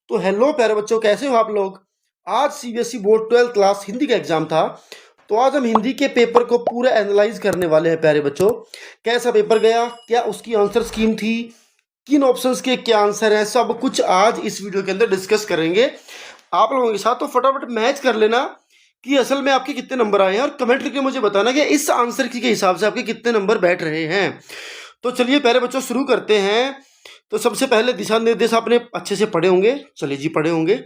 तो हेलो प्यारे बच्चों, कैसे हो आप लोग। आज CBSE board 12th class Hindi का एग्जाम था। तो आज हम हिंदी के पेपर को पूरा एनालाइज करने वाले हैं प्यारे बच्चों। कैसा पेपर गया, क्या उसकी आंसर स्कीम थी, किन ऑप्शंस के क्या आंसर है, सब कुछ आज इस वीडियो के अंदर डिस्कस करेंगे आप लोगों के साथ। तो फटाफट मैच कर लेना कि असल में आपके कितने नंबर आए हैं और कमेंट करके मुझे बताना कि इस आंसर की के हिसाब से आपके कितने नंबर बैठ रहे हैं। तो चलिए प्यारे बच्चों शुरू करते हैं। तो सबसे पहले दिशा निर्देश आपने अच्छे से पढ़े होंगे, चलिए जी पढ़े होंगे।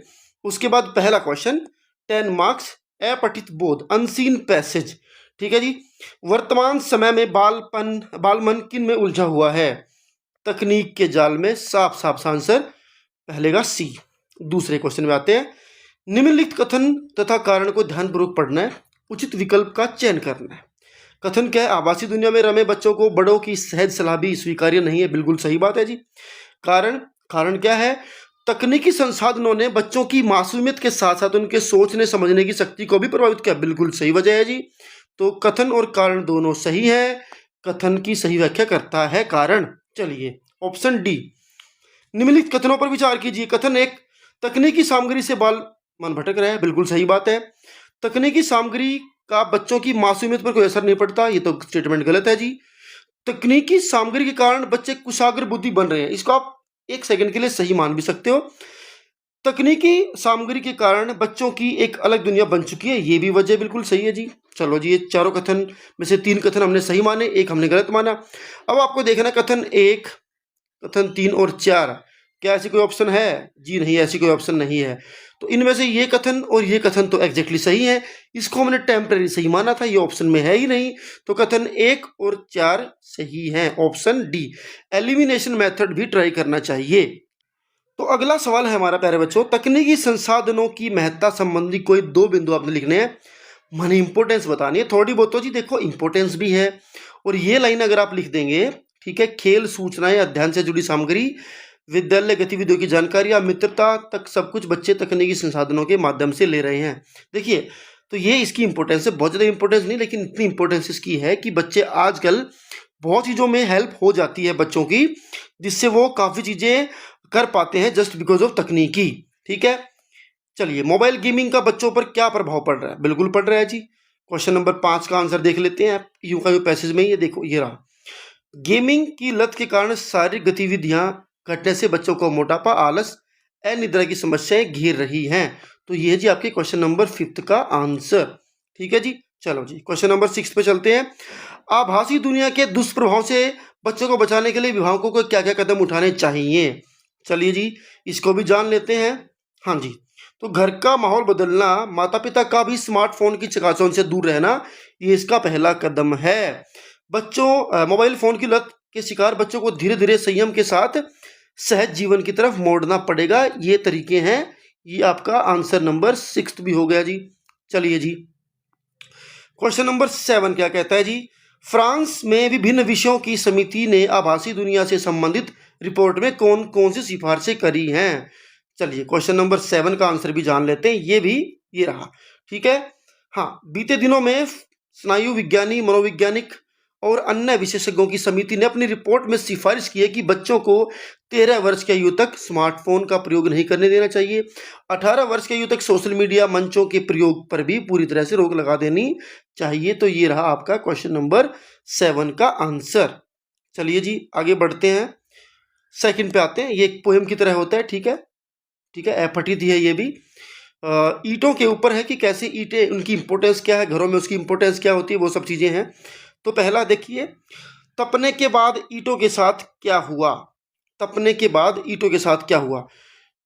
उसके बाद पहला क्वेश्चन 10 मार्क्स, अपठित बोध, अनसीन पैसेज। ठीक है जी। वर्तमान समय में बालमन किन में उलझा हुआ है? तकनीक के जाल में। साफ साफ आंसर पहले का सी। दूसरे क्वेश्चन में आते हैं। निम्नलिखित कथन तथा कारण को ध्यानपूर्वक पढ़ना है, उचित विकल्प का चयन करना है। कथन क्या है? आभासी दुनिया में रमे बच्चों को बड़ों की सहज सलाह भी स्वीकार्य नहीं है। बिल्कुल सही बात है जी। कारण क्या है? तकनीकी संसाधनों ने बच्चों की मासूमियत के साथ साथ उनके सोचने समझने की शक्ति को भी प्रभावित किया। बिल्कुल सही वजह है जी। तो कथन और कारण दोनों सही है। कथन की सही व्याख्या करता है कारण। चलिए ऑप्शन डी। निम्नलिखित कथनों पर विचार कीजिए। कथन एक, तकनीकी सामग्री से बाल मन भटक रहा है। बिल्कुल सही बात है। तकनीकी सामग्री का बच्चों की मासूमियत पर कोई असर नहीं पड़ता, ये तो स्टेटमेंट गलत है जी। तकनीकी सामग्री के कारण बच्चे कुशाग्र बुद्धि बन रहे हैं, इसको आप एक सेकंड के लिए सही मान भी सकते हो। तकनीकी सामग्री के कारण बच्चों की एक अलग दुनिया बन चुकी है, ये भी वजह बिल्कुल सही है जी। चलो जी, ये चारों कथन में से 3 कथन हमने सही माने, एक हमने गलत माना। अब आपको देखना कथन 1, कथन 3 और 4 क्या ऐसी कोई ऑप्शन है? जी नहीं, ऐसी कोई ऑप्शन नहीं है। तो इनमें से ये कथन और ये कथन तो एग्जैक्टली सही है, इसको हमने टेम्परेरी सही माना था, ये ऑप्शन में है ही नहीं। तो कथन 1 और 4 सही हैं। ऑप्शन डी, एलिमिनेशन मेथड भी ट्राई करना चाहिए। तो अगला सवाल है हमारा प्यारे बच्चों, तकनीकी संसाधनों की महत्ता संबंधी कोई 2 बिंदु आपने लिखने हैं, माने इंपोर्टेंस बतानी है। थोड़ी बहुत तो जी देखो इंपोर्टेंस भी है। और ये लाइन अगर आप लिख देंगे, ठीक है, खेल, सूचनाएं, अध्ययन से जुड़ी सामग्री, विद्यालय गतिविधियों की जानकारी या मित्रता तक सब कुछ बच्चे तकनीकी संसाधनों के माध्यम से ले रहे हैं। देखिए, तो ये इसकी इंपॉर्टेंस है। बहुत ज़्यादा इंपॉर्टेंस नहीं, लेकिन इतनी इंपॉर्टेंस इसकी है कि बच्चे आजकल बहुत चीज़ों में हेल्प हो जाती है बच्चों की, जिससे वो काफ़ी चीज़ें कर पाते हैं जस्ट बिकॉज ऑफ तकनीकी। ठीक है। चलिए, मोबाइल गेमिंग का बच्चों पर क्या प्रभाव पड़ रहा है? बिल्कुल पड़ रहा है जी। क्वेश्चन नंबर 5 का आंसर देख लेते हैं। यूं का पैसेज में ये देखो, ये रहा। गेमिंग की लत के कारण शारीरिक गतिविधियां घटने से बच्चों को मोटापा, आलस, अनिद्रा की समस्याएं घेर रही हैं। तो ये जी आपके क्वेश्चन नंबर 5 का आंसर। ठीक है जी। चलो जी, क्वेश्चन नंबर 6 पे चलते हैं। आभासी दुनिया के दुष्प्रभाव से बच्चों को बचाने के लिए अभिभावकों को क्या क्या कदम उठाने चाहिए? चलिए जी, इसको भी जान लेते हैं। हाँ जी। तो घर का माहौल बदलना, माता पिता का भी स्मार्टफोन की चकाचौंध से दूर रहना, ये इसका पहला कदम है। बच्चों मोबाइल फोन की लत के शिकार बच्चों को धीरे धीरे संयम के साथ सहज जीवन की तरफ मोड़ना पड़ेगा। ये तरीके हैं। ये आपका आंसर नंबर 6 भी हो गया जी। चलिए जी, क्वेश्चन नंबर 7 क्या कहता है जी? फ्रांस में विभिन्न विषयों की समिति ने आभासी दुनिया से संबंधित रिपोर्ट में कौन कौन सी सिफारिशें करी हैं? चलिए, क्वेश्चन नंबर 7 का आंसर भी जान लेते हैं। ये भी ये रहा। ठीक है। हाँ, बीते दिनों में स्नायु विज्ञानी, मनोवैज्ञानिक और अन्य विशेषज्ञों की समिति ने अपनी रिपोर्ट में सिफारिश की है कि बच्चों को 13 वर्ष की आयु तक स्मार्टफोन का प्रयोग नहीं करने देना चाहिए। 18 वर्ष की आयु तक सोशल मीडिया मंचों के प्रयोग पर भी पूरी तरह से रोक लगा देनी चाहिए। तो ये रहा आपका क्वेश्चन नंबर 7 का आंसर। चलिए जी, आगे बढ़ते हैं। सेकंड पे आते हैं। ये एक पोएम की तरह होता है। ठीक है, ठीक है, अपठित है ये भी। ईंटों के ऊपर है कि कैसे ईंटें, उनकी इंपॉर्टेंस क्या है, घरों में उसकी इंपॉर्टेंस क्या होती है, वो सब चीज़ें हैं। तो पहला देखिए, तपने के बाद ईंटों के साथ क्या हुआ? तपने के बाद ईंटों के साथ क्या हुआ?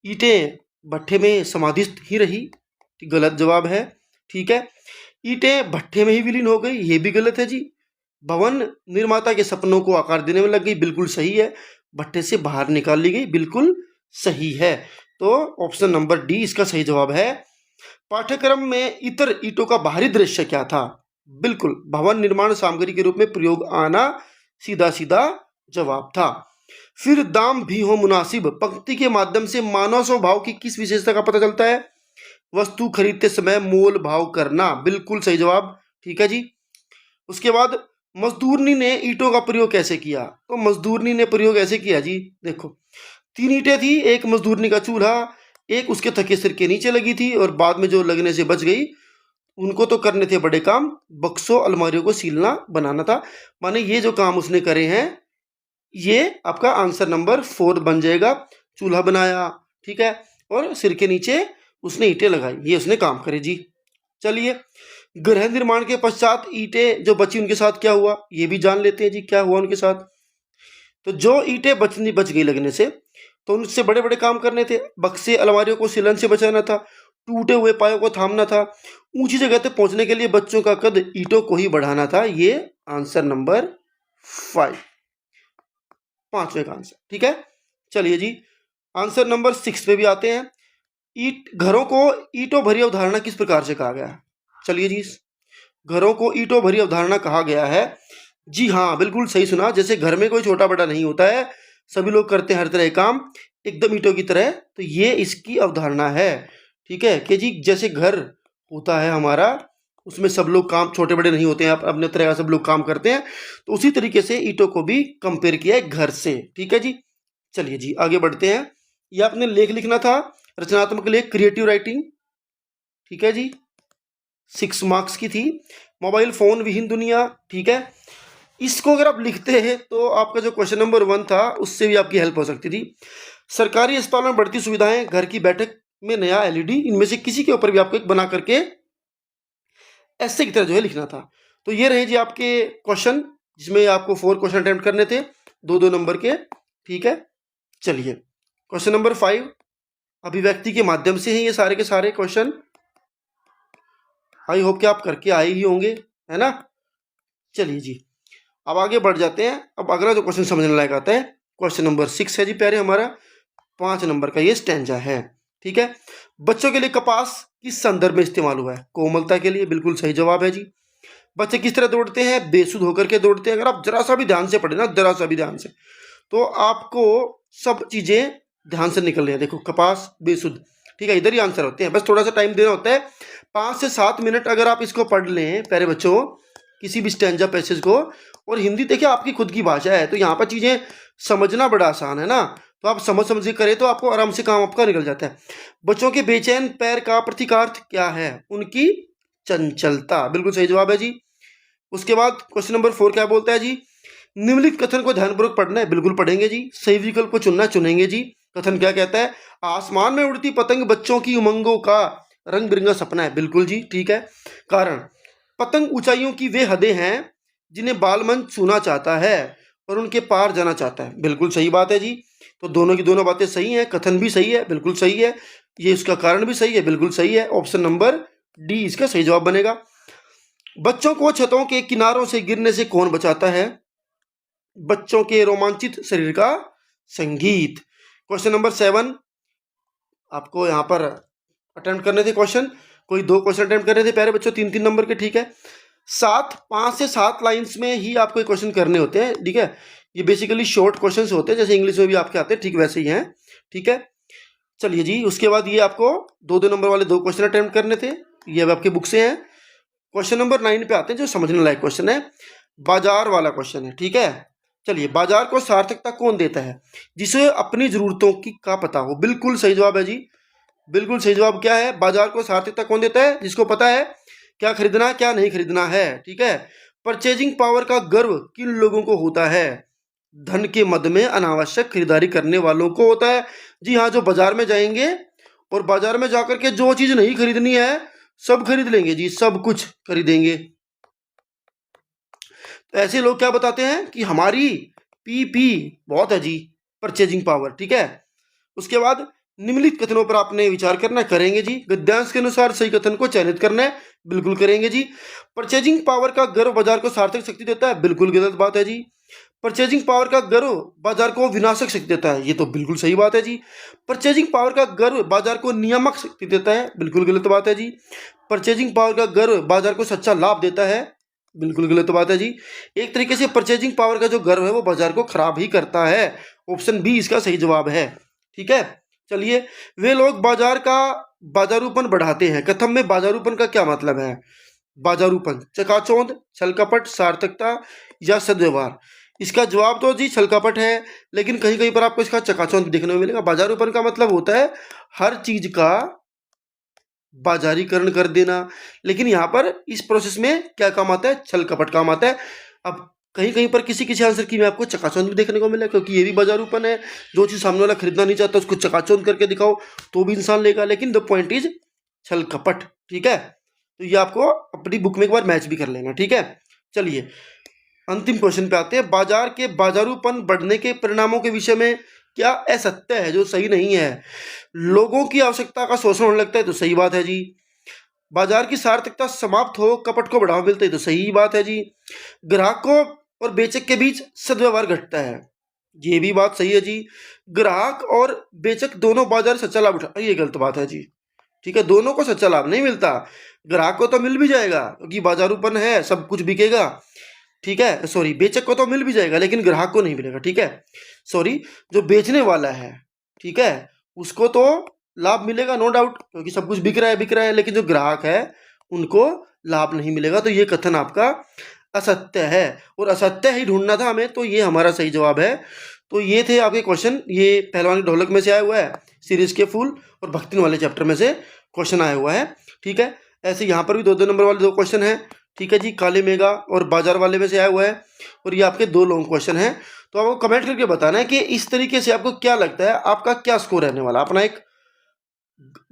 ईंटें भट्ठे में समाधिस्थ ही रही, गलत जवाब है। ठीक है। ईंटें भट्ठे में ही विलीन हो गई, ये भी गलत है जी। भवन निर्माता के सपनों को आकार देने में लग गई, बिल्कुल सही है। भट्ठे से बाहर निकाल ली गई, बिल्कुल सही है। तो ऑप्शन नंबर डी इसका सही जवाब है। पाठ्यक्रम में इतर ईंटों का बाहरी दृश्य क्या था? बिल्कुल भवन निर्माण सामग्री के रूप में प्रयोग आना सीधा सीधा जवाब था। फिर दाम भी हो मुनासिब पंक्ति के माध्यम से मानव स्वभाव की किस विशेषता का पता चलता है? वस्तु खरीदते समय मोल भाव करना, बिल्कुल सही जवाब। ठीक है जी। उसके बाद मजदूरनी ने ईंटों का प्रयोग कैसे किया? तो मजदूरनी ने प्रयोग ऐसे किया जी, देखो 3 ईंटें थी, एक मजदूरनी का चूल्हा, एक उसके थके सिर के नीचे लगी थी और बाद में जो लगने से बच गई, उनको तो करने थे बड़े काम, बक्सों अलमारियों को सीलना बनाना था। माने ये जो काम उसने करे हैं, ये आपका आंसर नंबर 4 बन जाएगा। चूल्हा बनाया, ठीक है, और सिर के नीचे उसने ईंटें लगाई, ये उसने काम करे जी। चलिए, गृह निर्माण के पश्चात ईंटें जो बची उनके साथ क्या हुआ, ये भी जान लेते हैं जी, क्या हुआ उनके साथ। तो जो ईंटें बच गई लगने से, तो उनसे बड़े बड़े काम करने थे। बक्से अलमारियों को सिलन से बचाना था, टूटे हुए पायों को थामना था, ऊंची जगह तक पहुंचने के लिए बच्चों का कद ईंटों को ही बढ़ाना था। ये आंसर नंबर 5, पांचवें का आंसर, ठीक है। चलिए जी, आंसर नंबर 6 पे भी आते हैं। घरों को ईंटों भरी अवधारणा किस प्रकार से कहा गया है। चलिए जी, घरों को ईंटों भरी अवधारणा कहा गया है। जी हाँ, बिल्कुल सही सुना। जैसे घर में कोई छोटा बड़ा नहीं होता है, सभी लोग करते हैं हर तरह के काम एकदम ईंटों की तरह, तो ये इसकी अवधारणा है, ठीक है। कि जी जैसे घर होता है हमारा, उसमें सब लोग काम छोटे बड़े नहीं होते हैं, अपने तरह का सब लोग काम करते हैं, तो उसी तरीके से ईंटों को भी कंपेयर किया है घर से, ठीक है जी। चलिए जी, आगे बढ़ते हैं। ये आपने लेख लिखना था, रचनात्मक लेख, क्रिएटिव राइटिंग, ठीक है जी, 6 मार्क्स की थी। मोबाइल फोन विहीन दुनिया, ठीक है। इसको अगर आप लिखते हैं तो आपका जो क्वेश्चन नंबर 1 था उससे भी आपकी हेल्प हो सकती थी। सरकारी अस्पतालों में बढ़ती सुविधाएं, घर की बैठक में नया एलईडी, इनमें से किसी के ऊपर भी आपको एक बना करके ऐसे की तरह जो है लिखना था। तो ये रहे जी आपके क्वेश्चन, जिसमें आपको 4 क्वेश्चन अटेम्प्ट करने थे, 2-2 नंबर के, ठीक है। चलिए, क्वेश्चन नंबर 5 अभिव्यक्ति के माध्यम से हैं ये सारे के सारे क्वेश्चन। आई होप कि आप करके आए ही होंगे, है ना। चलिए जी, अब आगे बढ़ जाते हैं। अब अगला जो क्वेश्चन समझने लायक आता है, क्वेश्चन नंबर 6 है जी प्यारे, हमारा 5 नंबर का ये स्टैंजा है, ठीक है। बच्चों के लिए कपास किस संदर्भ में इस्तेमाल हुआ है। कोमलता के लिए, बिल्कुल सही जवाब है जी। बच्चे किस तरह दौड़ते हैं, बेसुध होकर के दौड़ते हैं। अगर आप जरा सा भी ध्यान से पढ़े ना, जरा सा भी ध्यान से, तो आपको सब चीजें ध्यान से निकल रही है। देखो, कपास, बेसुध, ठीक है, इधर ही आंसर होते हैं, बस थोड़ा सा टाइम देना होता है। 5 से 7 मिनट अगर आप इसको पढ़ लें प्यारे बच्चों, किसी भी स्टैंजा पैसेज को, और हिंदी देखिए आपकी खुद की भाषा है, तो यहाँ पर चीजें समझना बड़ा आसान है ना। तो आप समझ समझ के करें तो आपको आराम से काम आपका निकल जाता है। बच्चों के बेचैन पैर का प्रतीकार्थ क्या है। उनकी चंचलता, बिल्कुल सही जवाब है जी। उसके बाद क्वेश्चन नंबर 4 क्या बोलता है जी, निम्नलिखित कथन को ध्यानपूर्वक पढ़ना है। बिल्कुल पढ़ेंगे जी, सही विकल्प को चुनना, चुनेंगे जी। कथन क्या कहता है, आसमान में उड़ती पतंग बच्चों की उमंगों का रंग बिरंगा सपना है। बिल्कुल जी, ठीक है। कारण, पतंग ऊंचाइयों की वे हदें हैं जिन्हें बालमन छूना चाहता है और उनके पार जाना चाहता है। बिल्कुल सही बात है जी। तो दोनों की दोनों बातें सही हैं, कथन भी सही है, बिल्कुल सही है, ये इसका कारण भी सही है, बिल्कुल सही है। ऑप्शन नंबर डी इसका सही जवाब बनेगा। बच्चों को छतों के किनारों से गिरने से कौन बचाता है। बच्चों के रोमांचित शरीर का संगीत। क्वेश्चन नंबर 7 आपको यहाँ पर अटेम्प्ट करने थे क्वेश्चन, कोई 2 क्वेश्चन अटेम्प्ट करने थे प्यारे बच्चों, 3-3 नंबर के, ठीक है। 5 से 7 लाइंस में ही आपको क्वेश्चन करने होते हैं, ठीक है। ये बेसिकली शॉर्ट क्वेश्चन होते हैं, जैसे इंग्लिश में भी आपके आते हैं, ठीक वैसे ही हैं, ठीक है। चलिए जी, उसके बाद ये आपको 2-2 नंबर वाले 2 क्वेश्चन अटेम्प्ट करने थे, ये अब आपकी बुक से हैं। क्वेश्चन नंबर 9 पे आते हैं, जो समझने लायक क्वेश्चन है, बाजार वाला क्वेश्चन है, ठीक है। चलिए, बाजार को सार्थकता कौन देता है, जिसे अपनी जरूरतों की का पता हो। बिल्कुल सही जवाब है जी, बिल्कुल सही जवाब क्या है, बाजार को सार्थकता कौन देता है, जिसको पता है क्या खरीदना है क्या नहीं खरीदना है, ठीक है। परचेजिंग पावर का गर्व किन लोगों को होता है। धन के मद में अनावश्यक खरीदारी करने वालों को होता है। जी हाँ, जो बाजार में जाएंगे और बाजार में जाकर के जो चीज नहीं खरीदनी है सब खरीद लेंगे जी, सब कुछ खरीदेंगे। तो ऐसे लोग क्या बताते हैं कि हमारी पीपी बहुत है जी, परचेजिंग पावर, ठीक है। उसके बाद निम्नलिखित कथनों पर आपने विचार करना, करेंगे जी। गद्यांश के अनुसार सही कथन को चयनित करना है, बिल्कुल करेंगे जी। परचेजिंग पावर का गर्व बाजार को सार्थक शक्ति देता है, बिल्कुल गलत बात है जी। परचेजिंग पावर का गर्व बाजार को विनाशक शक्ति देता है, ये तो बिल्कुल सही बात है जी। परचेजिंग पावर का गर्व बाजार को नियामक शक्ति देता है, बिल्कुल गलत बात है जी। परचेजिंग पावर का गर्व बाजार को सच्चा लाभ देता है, बिल्कुल गलत बात है जी। एक तरीके से परचेजिंग पावर का जो गर्व है वो बाजार को खराब ही करता है। ऑप्शन बी इसका सही जवाब है, ठीक है। चलिए, वे लोग बाजार का बाजारूपन बढ़ाते हैं। कथन में बाजारूपन का क्या मतलब है। बाजारूपन, चकाचौंध, छल कपट, सार्थकता या सद्व्यवहार। इसका जवाब तो जी छल कपट है, लेकिन कहीं कहीं पर आपको इसका चकाचौंध देखने को मिलेगा। बाजारूपन का मतलब होता है हर चीज का बाजारीकरण कर देना, लेकिन यहाँ पर इस प्रोसेस में क्या काम आता है, छल कपट काम आता है। अब कहीं कहीं पर किसी किसी आंसर की में आपको चकाचौंध भी देखने को मिला, क्योंकि ये भी बाजारूपन है। जो चीज़ सामने वाला खरीदना नहीं चाहता उसको चकाचौंध करके दिखाओ तो भी इंसान लेगा, लेकिन द पॉइंट इज छल कपट। ठीक है, तो ये आपको अपनी बुक में एक बार मैच भी कर लेना। ठीक है, चलिए अंतिम क्वेश्चन पे आते हैं। बाजार के बाजारूपन बढ़ने के परिणामों के विषय में क्या असत्य है जो सही नहीं है? लोगों की आवश्यकता का शोषण होने लगता है तो सही बात है जी। बाजार की सार्थकता समाप्त हो, कपट को बढ़ावा मिलता है तो सही बात है जी। ग्राहकों और बेचक के बीच सद्व्यवहार घटता है, ये भी बात सही है जी। ग्राहक और बेचक दोनों बाजार से सच्चा लाभ उठा, ये गलत बात है जी। ठीक है, दोनों को सच्चा लाभ नहीं मिलता। ग्राहक को तो मिल भी जाएगा क्योंकि बाजारूपन है, सब कुछ बिकेगा। ठीक है, सॉरी, बेचक को तो मिल भी जाएगा लेकिन ग्राहक को नहीं मिलेगा। ठीक है, सॉरी, जो बेचने वाला है, ठीक है, उसको तो लाभ मिलेगा नो डाउट, क्योंकि सब कुछ बिक रहा है, लेकिन जो ग्राहक है उनको लाभ नहीं मिलेगा। तो ये कथन आपका असत्य है, और असत्य ही ढूंढना था हमें, तो ये हमारा सही जवाब है। तो ये थे आपके क्वेश्चन। ये पहलवान की ढोलक में से आया हुआ है, सीरीज के फूल और भक्तिन वाले चैप्टर में से क्वेश्चन आया हुआ है। ठीक है, ऐसे यहाँ पर भी 2-2 नंबर वाले 2 क्वेश्चन हैं। ठीक है जी, काले मेगा और बाजार वाले में से आया हुआ है, और ये आपके 2 लॉन्ग क्वेश्चन हैं। तो आपको कमेंट करके बताना है कि इस तरीके से आपको क्या लगता है, आपका क्या स्कोर रहने वाला। अपना एक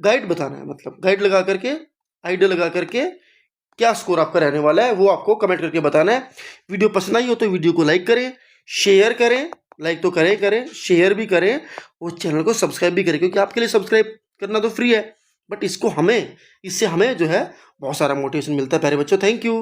गाइड बताना है, मतलब गाइड लगा करके, आइडिया लगा करके क्या स्कोर आपका रहने वाला है वो आपको कमेंट करके बताना है। वीडियो पसंद आई हो तो वीडियो को लाइक करें, शेयर करें, लाइक तो करें, शेयर भी करें, और चैनल को सब्सक्राइब भी करें, क्योंकि आपके लिए सब्सक्राइब करना तो फ्री है, बट इससे हमें जो है बहुत सारा मोटिवेशन मिलता है प्यारे बच्चों। Thank you.